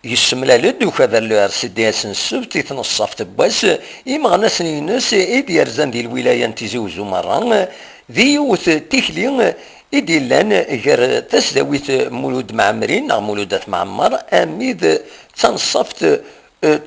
يسملالد وكذا السداس السبت يتنصفت بس يمغنا سنينس إيدي يرزان دي الولاية تيزوزو مرة ذي يوث تيكلي إيدي لان غير تسداويت مولود معمرين مولودات معمر أميد تنصفت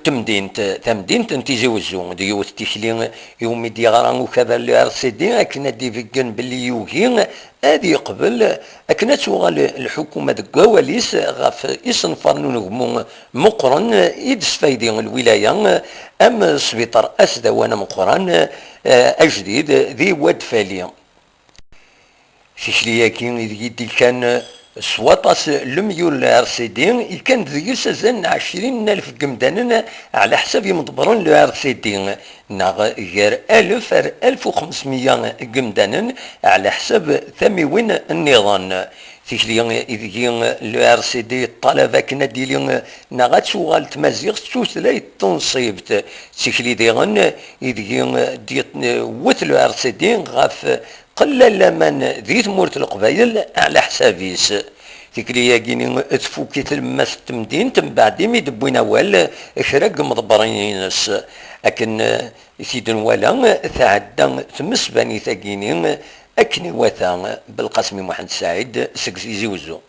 تمدينت تيزوزو دي يوث تيكلي يومي دي غران وكذا السيدي أكنا دي فيكن باللي يوغين هذه يقبل أكنا توغل الحكومة دكواليس غاف يصنفرنو نغمو مقرن يدس فايدي الولاية أم سبيطر أسدا وانا مقرن أجديد ذي واد فالي شيشلياكين يدي كان سواطاس لميول ارسيدي كان ذي سازن 20,000 قمدان على حساب يمضبرون الارسيدي ناغ غير 1500 قمدان على حساب ثموين النظام تيكلي إذا الارسيدي الطلبة كنا ديلي ناغا تشوغال تمازيغ تشوثلاي تنصيبت تيكلي ديغن إذا ديت وث الارسيدي غاف قلل من ذي ثمورة القبايل على حسابيس تيكلي كيني تفوكي تلمس تمدين تم بعد يدبوين اول شراك مضبرينس لكن سيدن ولا تعدى تمس بني ثاقيني اكني وثا بالقاسم محمد سعيد سكسي زوزو.